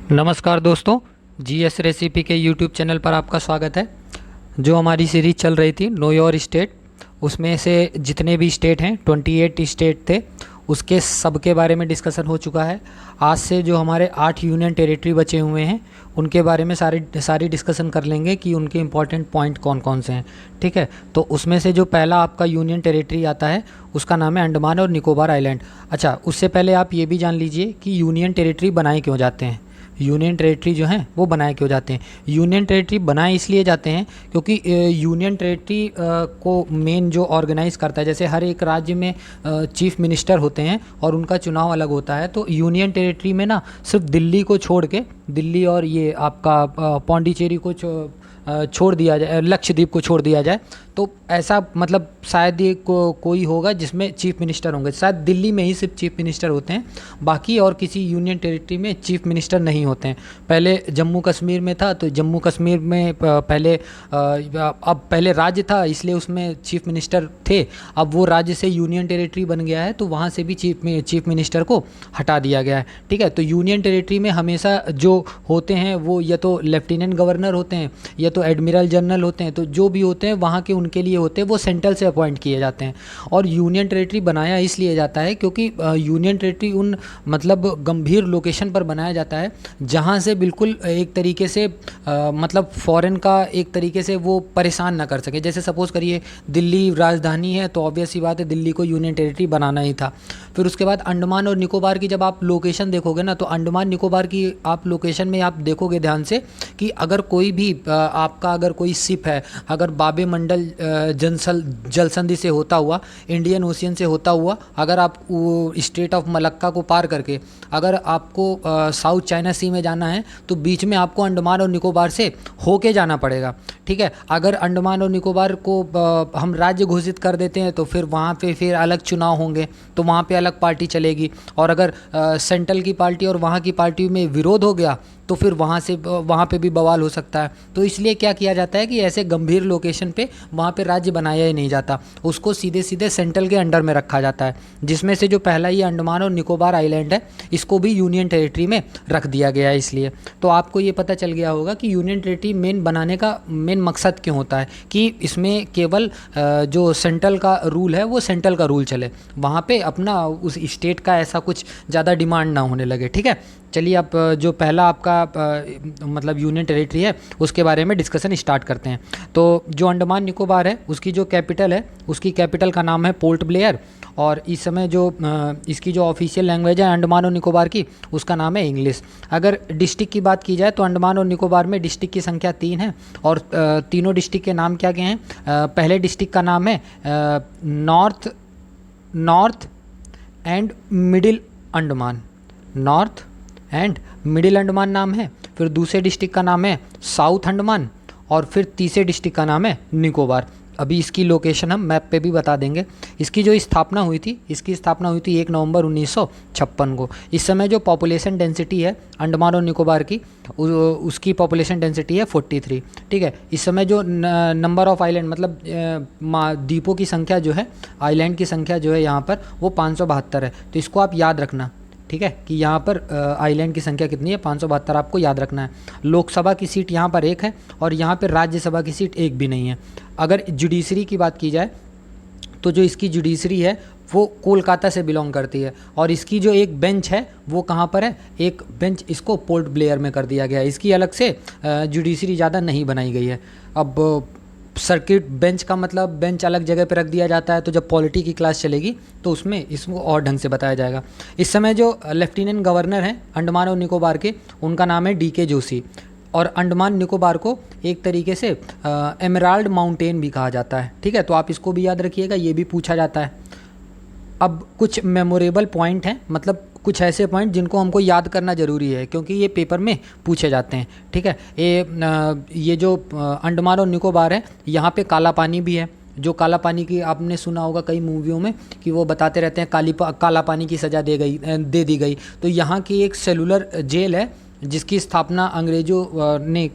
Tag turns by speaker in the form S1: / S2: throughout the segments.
S1: नमस्कार दोस्तों, GS recipe के यूट्यूब चैनल पर आपका स्वागत है। जो हमारी सीरीज़ चल रही थी नो योर स्टेट, उसमें से जितने भी स्टेट हैं 28 स्टेट थे, उसके सब के बारे में डिस्कशन हो चुका है। आज से जो हमारे 8 यूनियन टेरिटरी बचे हुए हैं उनके बारे में सारी डिस्कशन कर लेंगे कि उनके इंपॉर्टेंट पॉइंट कौन कौन से हैं। ठीक है, तो उसमें से जो पहला आपका यूनियन टेरिटरी आता है उसका नाम है अंडमान और निकोबार आइलैंड। अच्छा, उससे पहले आप ये भी जान लीजिए कि यूनियन टेरिटरी बनाए क्यों जाते हैं। यूनियन टेरिटरी जो हैं वो बनाए क्यों जाते हैं। यूनियन टेरिटरी बनाए इसलिए जाते हैं क्योंकि यूनियन टेरिटरी को मेन जो ऑर्गेनाइज़ करता है, जैसे हर एक राज्य में चीफ मिनिस्टर होते हैं और उनका चुनाव अलग होता है। तो यूनियन टेरिटरी में ना सिर्फ दिल्ली को छोड़ के, दिल्ली और ये आपका पौंडीचेरी को छोड़ दिया जाए, लक्षद्वीप को छोड़ दिया जाए, तो ऐसा मतलब शायद ये कोई होगा जिसमें चीफ मिनिस्टर होंगे। शायद दिल्ली में ही सिर्फ चीफ मिनिस्टर होते हैं, बाकी और किसी यूनियन टेरिटरी में चीफ मिनिस्टर नहीं होते हैं। पहले जम्मू कश्मीर में था, तो जम्मू कश्मीर में अब पहले राज्य था इसलिए उसमें चीफ मिनिस्टर थे। अब वो राज्य से यूनियन टेरिटरी बन गया है तो वहाँ से भी चीफ मिनिस्टर को हटा दिया गया है। ठीक है, तो यूनियन टेरिटरी में हमेशा जो होते हैं वो या तो लेफ्टिनेंट गवर्नर होते हैं या तो एडमिरल जनरल होते हैं। तो जो भी होते हैं वहाँ के उनके लिए होते हैं, वो सेंट्रल से अपॉइंट किए जाते हैं। और यूनियन टेरिटरी बनाया इसलिए जाता है क्योंकि यूनियन टेरिटरी उन मतलब गंभीर लोकेशन पर बनाया जाता है जहाँ से बिल्कुल एक तरीके से मतलब फॉरेन का एक तरीके से वो परेशान ना कर सके। जैसे सपोज़ करिए दिल्ली राजधानी है तो ऑब्वियस सी बात है दिल्ली को यूनियन टेरिटरी बनाना ही था। फिर उसके बाद अंडमान और निकोबार की जब आप लोकेशन देखोगे ना, तो अंडमान निकोबार की आप लोकेशन में आप देखोगे ध्यान से कि अगर कोई भी आपका अगर कोई शिप है, अगर बाबे मंडल जलसंधि से होता हुआ, इंडियन ओशियन से होता हुआ, अगर आप स्टेट ऑफ मलक्का को पार करके अगर आपको साउथ चाइना सी में जाना है तो बीच में आपको अंडमान और निकोबार से होके जाना पड़ेगा। ठीक है, अगर अंडमान और निकोबार को हम राज्य घोषित कर देते हैं तो फिर वहाँ पे फिर अलग चुनाव होंगे, तो वहाँ पे अलग पार्टी चलेगी। और अगर सेंट्रल की पार्टी और वहाँ की पार्टी में विरोध हो गया तो फिर वहाँ पे भी बवाल हो सकता है। तो इसलिए क्या किया जाता है कि ऐसे गंभीर लोकेशन पे वहाँ पे राज्य बनाया ही नहीं जाता, उसको सीधे सीधे सेंट्रल के अंडर में रखा जाता है। जिसमें से जो पहला ये अंडमान और निकोबार आइलैंड है इसको भी यूनियन टेरिटरी में रख दिया गया है। इसलिए तो आपको ये पता चल गया होगा कि यूनियन टेरिटरी मेन बनाने का मेन मकसद क्यों होता है कि इसमें केवल जो सेंट्रल का रूल है वो सेंट्रल का रूल चले, वहाँ पे अपना उस स्टेट का ऐसा कुछ ज़्यादा डिमांड ना होने लगे। ठीक है, चलिए आप जो पहला आपका मतलब यूनियन टेरिटरी है उसके बारे में डिस्कशन स्टार्ट करते हैं। तो जो अंडमान निकोबार है उसकी जो कैपिटल है, उसकी कैपिटल का नाम है पोर्ट ब्लेयर। और इस समय जो इसकी जो ऑफिशियल लैंग्वेज है अंडमान और निकोबार की, उसका नाम है इंग्लिश। अगर डिस्ट्रिक्ट की बात की जाए तो अंडमान और निकोबार में डिस्ट्रिक्ट की संख्या 3 है और तीनों डिस्ट्रिक्ट के नाम क्या क्या हैं। पहले डिस्ट्रिक्ट का नाम है north and middle Andaman, north and middle Andaman नाम है। फिर दूसरे डिस्ट्रिक्ट का नाम है साउथ अंडमान और फिर तीसरे डिस्ट्रिक्ट का नाम है निकोबार। अभी इसकी लोकेशन हम मैप पे भी बता देंगे। इसकी जो स्थापना हुई थी, इसकी स्थापना हुई थी 1 नवंबर 1956 को। इस समय जो पॉपुलेशन डेंसिटी है अंडमान और निकोबार की, उसकी पॉपुलेशन डेंसिटी है 43। ठीक है, इस समय जो नंबर ऑफ आइलैंड मतलब द्वीपों की संख्या जो है, आइलैंड की संख्या जो है यहाँ पर वो 572 है। तो इसको आप याद रखना। ठीक है, कि यहाँ पर आइलैंड की संख्या कितनी है, 572 आपको याद रखना है। लोकसभा की सीट यहाँ पर 1 है और यहाँ पर राज्यसभा की सीट 1 भी नहीं है। अगर जुडिशरी की बात की जाए तो जो इसकी जुडिशरी है वो कोलकाता से बिलोंग करती है और इसकी जो एक बेंच है वो कहाँ पर है, एक बेंच इसको पोर्ट ब्लेयर में कर दिया गया है। इसकी अलग से जुडिशरी ज़्यादा नहीं बनाई गई है। अब सर्किट बेंच का मतलब बेंच अलग जगह पर रख दिया जाता है, तो जब पॉलिटी की क्लास चलेगी तो उसमें इसको और ढंग से बताया जाएगा। इस समय जो लेफ्टिनेंट गवर्नर हैं अंडमान और निकोबार के, उनका नाम है DK जोशी। और अंडमान निकोबार को एक तरीके से एमराल्ड माउंटेन भी कहा जाता है। ठीक है, तो आप इसको भी याद रखिएगा, ये भी पूछा जाता है। अब कुछ मेमोरेबल पॉइंट हैं, मतलब कुछ ऐसे पॉइंट जिनको हमको याद करना ज़रूरी है क्योंकि ये पेपर में पूछे जाते हैं। ठीक है, ये जो अंडमान और निकोबार है यहाँ पे काला पानी भी है। जो काला पानी की आपने सुना होगा कई मूवियों में कि वो बताते रहते हैं काला पानी की सज़ा दे दी गई। तो यहाँ की एक सेलुलर जेल है जिसकी स्थापना अंग्रेज़ों ने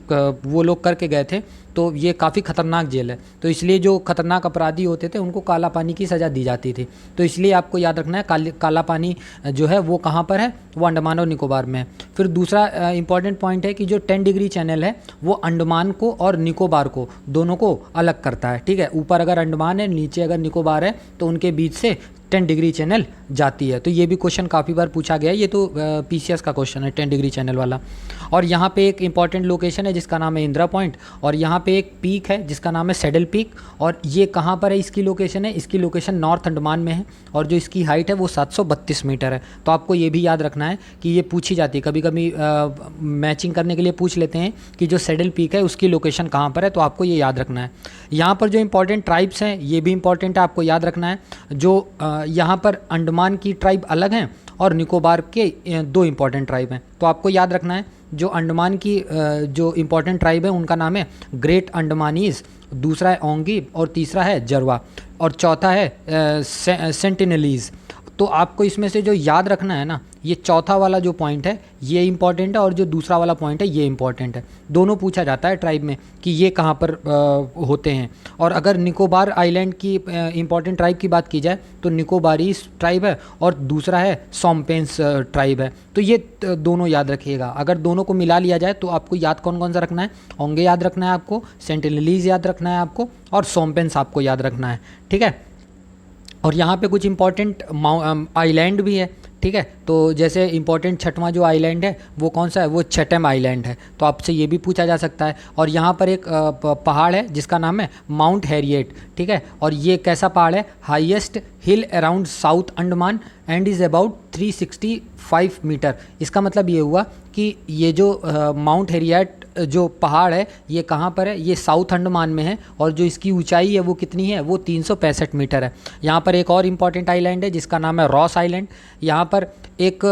S1: वो लोग करके गए थे। तो ये काफ़ी ख़तरनाक जेल है, तो इसलिए जो खतरनाक अपराधी होते थे उनको काला पानी की सज़ा दी जाती थी। तो इसलिए आपको याद रखना है काला पानी जो है वो कहाँ पर है, वो अंडमान और निकोबार में है। फिर दूसरा इंपॉर्टेंट पॉइंट है कि जो 10 डिग्री चैनल है वो अंडमान को और निकोबार को दोनों को अलग करता है। ठीक है, ऊपर अगर अंडमान है, नीचे अगर निकोबार है, तो उनके बीच से 10 डिग्री चैनल जाती है। तो ये भी क्वेश्चन काफ़ी बार पूछा गया है, ये तो पीसीएस का क्वेश्चन है 10 डिग्री चैनल वाला। और यहाँ पे एक इंपॉर्टेंट लोकेशन है जिसका नाम है इंदिरा पॉइंट, और यहाँ पे एक पीक है जिसका नाम है सैडल पीक। और ये कहाँ पर है, इसकी लोकेशन है, इसकी लोकेशन नॉर्थ अंडमान में है, और जो इसकी हाइट है वो 732 मीटर है। तो आपको ये भी याद रखना है कि ये पूछी जाती है, कभी कभी मैचिंग करने के लिए पूछ लेते हैं कि जो सैडल पीक है उसकी लोकेशन कहाँ पर है, तो आपको ये याद रखना है। यहाँ पर जो इंपॉर्टेंट ट्राइब्स हैं ये भी इंपॉर्टेंट है, आपको याद रखना है। जो यहाँ पर अंडमान की ट्राइब अलग हैं और निकोबार के 2 इंपॉर्टेंट ट्राइब हैं। तो आपको याद रखना है जो अंडमान की जो इंपॉर्टेंट ट्राइब है उनका नाम है ग्रेट अंडमानीज़, दूसरा है ओंगी, और तीसरा है जरवा, और चौथा है सेंटिनलीज़। तो आपको इसमें से जो याद रखना है ना, ये चौथा वाला जो पॉइंट है ये इंपॉर्टेंट है, और जो दूसरा वाला पॉइंट है ये इंपॉर्टेंट है। दोनों पूछा जाता है ट्राइब में कि ये कहाँ पर होते हैं। और अगर निकोबार आइलैंड की इंपॉर्टेंट ट्राइब की बात की जाए तो निकोबारीज ट्राइब है और दूसरा है सोम्पेंस ट्राइब है। तो ये दोनों याद रखिएगा। अगर दोनों को मिला लिया जाए तो आपको याद कौन कौन सा रखना है, ओंगे याद रखना है आपको, सेंटिनलीज याद रखना है आपको, और सोम्पेंस आपको याद रखना है। ठीक है, और यहाँ पे कुछ इंपॉर्टेंट आइलैंड भी है। ठीक है, तो जैसे इंपॉर्टेंट छठवां जो आइलैंड है वो कौन सा है, वो चैटम आइलैंड है। तो आपसे ये भी पूछा जा सकता है। और यहाँ पर एक पहाड़ है जिसका नाम है माउंट हैरिएट। ठीक है, और ये कैसा पहाड़ है, highest hill around South Andaman and is about 365 metre. इसका मतलब ये हुआ कि ये जो माउंट हैरिएट जो पहाड़ है ये कहाँ पर है, ये साउथ अंडमान में है, और जो इसकी ऊंचाई है वो कितनी है, वो 365 मीटर है। यहाँ पर एक और इम्पॉर्टेंट आइलैंड है जिसका नाम है रॉस आइलैंड। यहाँ पर एक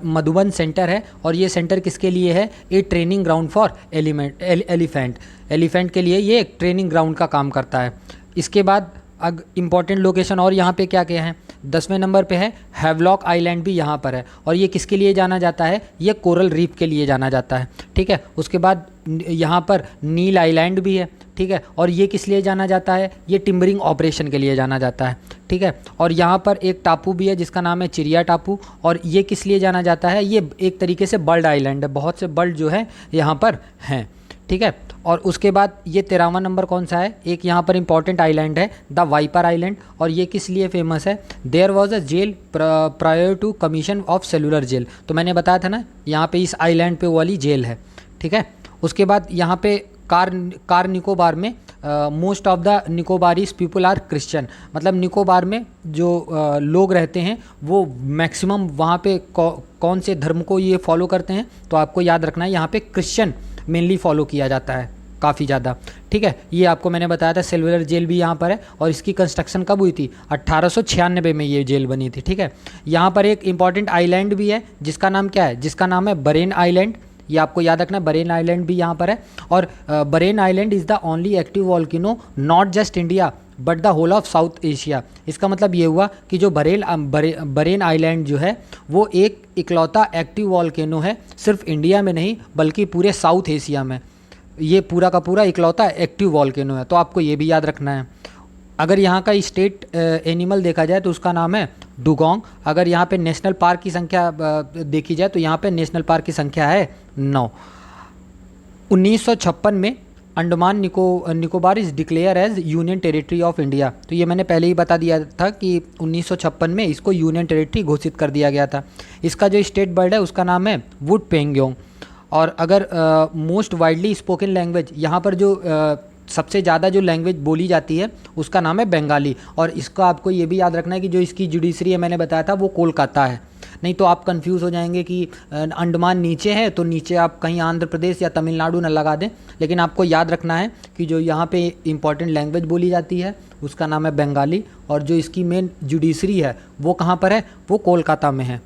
S1: मधुबन सेंटर है, और ये सेंटर किसके लिए है, ये ट्रेनिंग ग्राउंड फॉर एलिफेंट के लिए ये एक ट्रेनिंग ग्राउंड का काम करता है। इसके बाद इम्पॉर्टेंट लोकेशन और यहाँ पे क्या क्या है, 10वें नंबर पे है हैवलॉक आइलैंड भी यहाँ पर है, और ये किसके लिए जाना जाता है, ये कोरल रीफ के लिए जाना जाता है। ठीक है, उसके बाद यहाँ पर नील आइलैंड भी है। ठीक है, और ये किस लिए जाना जाता है, ये टिम्बरिंग ऑपरेशन के लिए जाना जाता है। ठीक है, और यहाँ पर एक टापू भी है जिसका नाम है चिड़िया टापू, और ये किस लिए जाना जाता है, ये एक तरीके से बर्ड आइलैंड है, बहुत से बर्ड जो है यहाँ पर हैं। ठीक है, और उसके बाद ये 13वां नंबर कौन सा है, एक यहाँ पर इंपॉर्टेंट आइलैंड है द वाइपर आइलैंड, और ये किस लिए फेमस है, there was a jail prior to commission of cellular jail. तो मैंने बताया था ना यहाँ पे इस आइलैंड पे वाली जेल है। ठीक है, उसके बाद यहाँ पे कार निकोबार में most of the Nicobarese people are Christian, मतलब निकोबार में जो लोग रहते हैं वो मैक्सिमम वहाँ पे कौन से धर्म को ये फॉलो करते हैं, तो आपको याद रखना है यहाँ पे क्रिश्चियन मेनली फॉलो किया जाता है काफ़ी ज़्यादा। ठीक है, ये आपको मैंने बताया था सेलुलर जेल भी यहाँ पर है, और इसकी कंस्ट्रक्शन कब हुई थी, 1896 में ये जेल बनी थी। ठीक है, यहाँ पर एक इंपॉर्टेंट आइलैंड भी है जिसका नाम क्या है, जिसका नाम है बरेन आइलैंड। ये आपको याद रखना है, बरेन आइलैंड भी यहाँ पर है। और Barren island is the only active volcano not just India but the whole of South Asia. इसका मतलब ये हुआ कि जो बरेन आइलैंड जो है वो एक इकलौता एक्टिव वॉल्केनो है, सिर्फ इंडिया में नहीं बल्कि पूरे साउथ एशिया में ये पूरा का पूरा इकलौता एक्टिव वॉल्केनो है। तो आपको ये भी याद रखना है। अगर यहाँ का स्टेट एनिमल देखा जाए तो उसका नाम है डुगोंग। अगर यहाँ पे नेशनल पार्क की संख्या देखी जाए तो यहाँ पे नेशनल पार्क की संख्या है 9। 1956 में Andaman Nicobar is declare as union territory of India. तो ये मैंने पहले ही बता दिया था कि 1956 में इसको यूनियन टेरिटरी घोषित कर दिया गया था। इसका जो स्टेट बर्ड है उसका नाम है वुड पेंगोंग। और अगर मोस्ट वाइडली स्पोकन लैंग्वेज, यहाँ पर जो सबसे ज़्यादा जो लैंग्वेज बोली जाती है उसका नाम है बंगाली। और इसका आपको ये भी याद रखना है कि जो इसकी जुडिशरी है मैंने बताया था वो कोलकाता है, नहीं तो आप कंफ्यूज हो जाएंगे कि अंडमान नीचे है तो नीचे आप कहीं आंध्र प्रदेश या तमिलनाडु न लगा दें। लेकिन आपको याद रखना है कि जो यहाँ पे इंपॉर्टेंट लैंग्वेज बोली जाती है उसका नाम है बंगाली, और जो इसकी मेन जुडिशरी है वो कहाँ पर है, वो कोलकाता में है।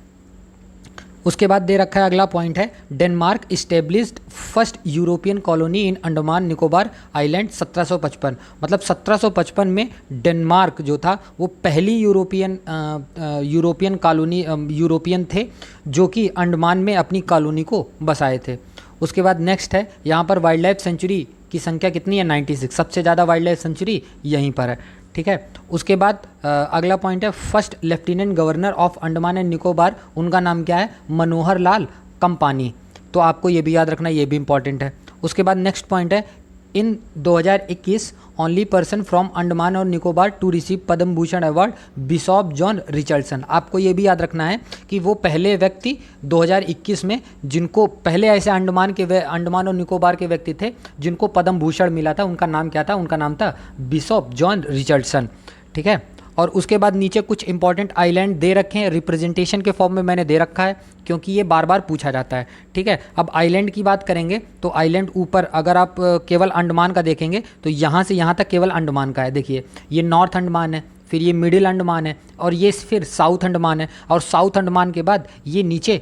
S1: उसके बाद दे रखा है अगला पॉइंट है, Denmark established first European colony इन अंडमान निकोबार आइलैंड 1755। मतलब 1755 में डेनमार्क जो था वो पहली यूरोपियन कॉलोनी यूरोपियन थे जो कि अंडमान में अपनी कॉलोनी को बसाए थे। उसके बाद नेक्स्ट है, यहाँ पर वाइल्ड लाइफ सेंचुरी की संख्या कितनी है, 96। सबसे ज़्यादा वाइल्ड लाइफ सेंचुरी यहीं पर है, ठीक है। उसके बाद अगला पॉइंट है, first lieutenant governor of Andaman and Nicobar, उनका नाम क्या है, मनोहर लाल कंपानी। तो आपको ये भी याद रखना, ये भी इंपॉर्टेंट है। उसके बाद नेक्स्ट पॉइंट है, in 2021 only person from Andaman और Nicobar to receive Padma Bhushan award bishop John Richardson. आपको ये भी याद रखना है कि वो पहले व्यक्ति 2021 में जिनको पहले ऐसे अंडमान और निकोबार के व्यक्ति थे जिनको पद्म भूषण मिला था, उनका नाम क्या था, उनका नाम था बिशॉप जॉन रिचर्डसन, ठीक है। और उसके बाद नीचे कुछ इंपॉर्टेंट आइलैंड दे रखे हैं, रिप्रेजेंटेशन के फॉर्म में मैंने दे रखा है क्योंकि ये बार बार पूछा जाता है, ठीक है। अब आइलैंड की बात करेंगे तो आइलैंड ऊपर अगर आप केवल अंडमान का देखेंगे तो यहाँ से यहाँ तक केवल अंडमान का है। देखिए ये नॉर्थ अंडमान है, फिर ये मिडिल अंडमान है और ये फिर साउथ अंडमान है, और साउथ अंडमान के बाद ये नीचे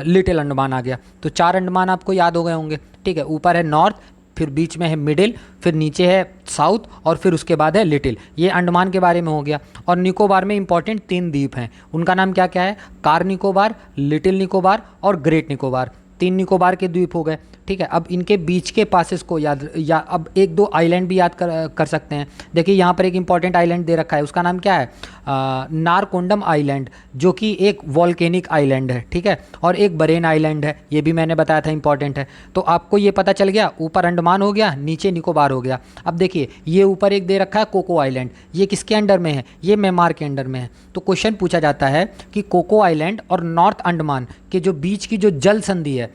S1: लिटिल अंडमान आ गया। तो 4 अंडमान आपको याद हो गए होंगे, ठीक है। ऊपर है नॉर्थ, फिर बीच में है मिडिल, फिर नीचे है साउथ और फिर उसके बाद है लिटिल। ये अंडमान के बारे में हो गया। और निकोबार में इंपॉर्टेंट 3 द्वीप हैं, उनका नाम क्या क्या है, कार निकोबार, लिटिल निकोबार और ग्रेट निकोबार। 3 निकोबार के द्वीप हो गए, ठीक है। अब इनके बीच के पासेस को अब 1-2 आइलैंड भी याद कर सकते हैं। देखिए यहाँ पर एक इंपॉर्टेंट आइलैंड दे रखा है, उसका नाम क्या है, नारकोंडम आइलैंड, जो कि एक वॉल्केनिक आइलैंड है, ठीक है। और एक बरेन आइलैंड है, ये भी मैंने बताया था इंपॉर्टेंट है। तो आपको ये पता चल गया, ऊपर अंडमान हो गया, नीचे निकोबार हो गया। अब देखिए ये ऊपर एक दे रखा है कोको आइलैंड, ये किसके अंडर में है, ये म्यांमार के अंडर में है। तो क्वेश्चन पूछा जाता है कि कोको आइलैंड और नॉर्थ अंडमान के जो बीच की जो जल संधि है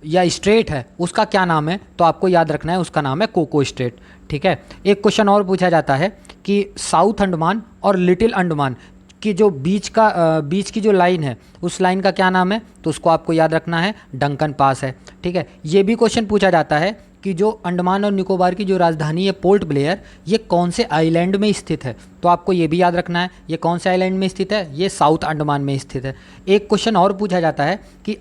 S1: या स्ट्रेट है उसका क्या नाम है, तो आपको याद रखना है उसका नाम है कोको स्ट्रेट, ठीक है। एक क्वेश्चन और पूछा जाता है कि साउथ अंडमान और लिटिल अंडमान की जो बीच की जो लाइन है उस लाइन का क्या नाम है, तो उसको आपको याद रखना है डंकन पास है, ठीक है। ये भी क्वेश्चन पूछा जाता है कि जो अंडमान और निकोबार की जो राजधानी है पोर्ट ब्लेयर, ये कौन से आइलैंड में स्थित है, तो आपको ये भी याद रखना है ये कौन से आइलैंड में स्थित है, ये साउथ अंडमान में स्थित है। एक क्वेश्चन और पूछा जाता है कि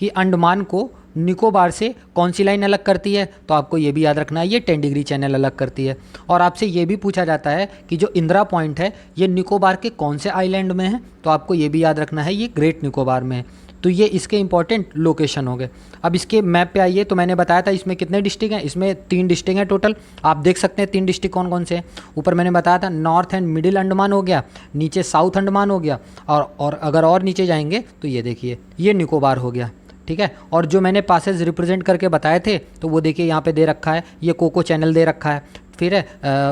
S1: अंडमान को निकोबार से कौन सी लाइन अलग करती है, तो आपको ये भी याद रखना है ये 10 डिग्री चैनल अलग करती है। और आपसे ये भी पूछा जाता है कि जो इंदिरा पॉइंट है ये निकोबार के कौन से आइलैंड में है, तो आपको ये भी याद रखना है ये ग्रेट निकोबार में है। तो ये इसके इंपॉर्टेंट लोकेशन हो गए। अब इसके मैप पे आइए, तो मैंने बताया था इसमें कितने डिस्ट्रिक्ट हैं, इसमें 3 डिस्ट्रिक्ट हैं टोटल। आप देख सकते हैं 3 डिस्ट्रिक्ट कौन कौन से हैं। ऊपर मैंने बताया था नॉर्थ एंड मिडिल अंडमान हो गया, नीचे साउथ अंडमान हो गया, और अगर और नीचे जाएंगे तो ये देखिए ये निकोबार हो गया, ठीक है। और जो मैंने पासेज रिप्रेजेंट करके बताए थे तो वो देखिए यहाँ पे दे रखा है, ये कोको चैनल दे रखा है, फिर है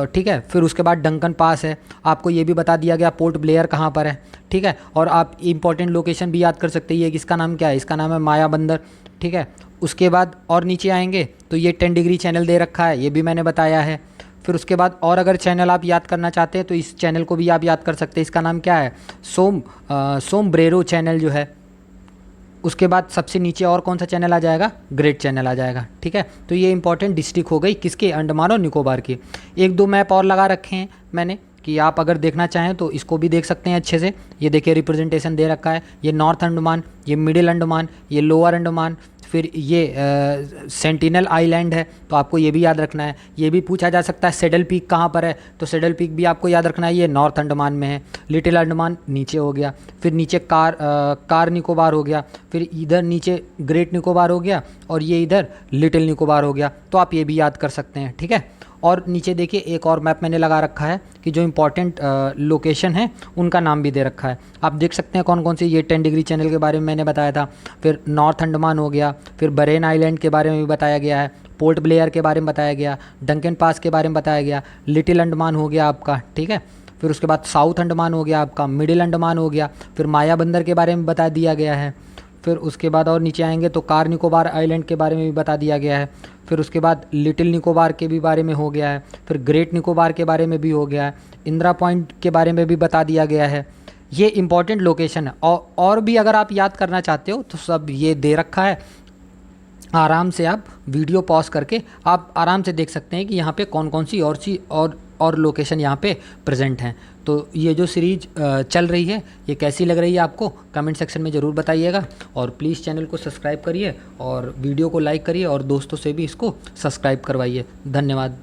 S1: ठीक है। फिर उसके बाद डंकन पास है, आपको ये भी बता दिया गया पोर्ट ब्लेयर कहाँ पर है, ठीक है। और आप इंपॉर्टेंट लोकेशन भी याद कर सकते हैं, ये इसका नाम क्या है, इसका नाम है माया बंदर, ठीक है। उसके बाद और नीचे आएंगे तो ये 10 डिग्री चैनल दे रखा है, ये भी मैंने बताया है। फिर उसके बाद और अगर चैनल आप याद करना चाहते हैं तो इस चैनल को भी आप याद कर सकते हैं, इसका नाम क्या है, सोमब्रेरो चैनल जो है। उसके बाद सबसे नीचे और कौन सा चैनल आ जाएगा, ग्रेट चैनल आ जाएगा, ठीक है। तो ये इंपॉर्टेंट डिस्ट्रिक्ट हो गई किसके, अंडमान और निकोबार की। 1-2 मैप और लगा रखे हैं मैंने कि आप अगर देखना चाहें तो इसको भी देख सकते हैं अच्छे से। ये देखिए रिप्रेजेंटेशन दे रखा है, ये नॉर्थ अंडमान, ये मिडिल अंडमान, ये लोअर अंडमान, फिर ये सेंटिनल आइलैंड है, तो आपको ये भी याद रखना है। ये भी पूछा जा सकता है सेडल पीक कहाँ पर है, तो सेडल पीक भी आपको याद रखना है, ये नॉर्थ अंडमान में है। लिटिल अंडमान नीचे हो गया, फिर नीचे कार निकोबार हो गया, फिर इधर नीचे ग्रेट निकोबार हो गया, और ये इधर लिटिल निकोबार हो गया। तो आप ये भी याद कर सकते हैं, ठीक है। और नीचे देखिए एक और मैप मैंने लगा रखा है कि जो इंपॉर्टेंट लोकेशन है उनका नाम भी दे रखा है, आप देख सकते हैं कौन कौन सी। ये 10 डिग्री चैनल के बारे में मैंने बताया था, फिर नॉर्थ अंडमान हो गया, फिर बरेन आइलैंड के बारे में भी बताया गया है, पोर्ट ब्लेयर के बारे में बताया गया, डंकन पास के बारे में बताया गया, लिटिल अंडमान हो गया आपका, ठीक है। फिर उसके बाद साउथ अंडमान हो गया आपका, मिडिल अंडमान हो गया, फिर माया बंदर के बारे में बता दिया गया है। फिर उसके बाद और नीचे आएंगे तो कार निकोबार आइलैंड के बारे में भी बता दिया गया है। फिर उसके बाद लिटिल निकोबार के भी बारे में हो गया है, फिर ग्रेट निकोबार के बारे में भी हो गया है, इंदिरा पॉइंट के बारे में भी बता दिया गया है। ये इंपॉर्टेंट लोकेशन है, और भी अगर आप याद करना चाहते हो तो सब ये दे रखा है। आराम से आप वीडियो पॉज करके आप आराम से देख सकते हैं कि यहाँ पे कौन कौन सी और लोकेशन यहाँ पे प्रेजेंट हैं। तो ये जो सीरीज चल रही है ये कैसी लग रही है आपको कमेंट सेक्शन में ज़रूर बताइएगा। और प्लीज़ चैनल को सब्सक्राइब करिए और वीडियो को लाइक करिए और दोस्तों से भी इसको सब्सक्राइब करवाइए। धन्यवाद।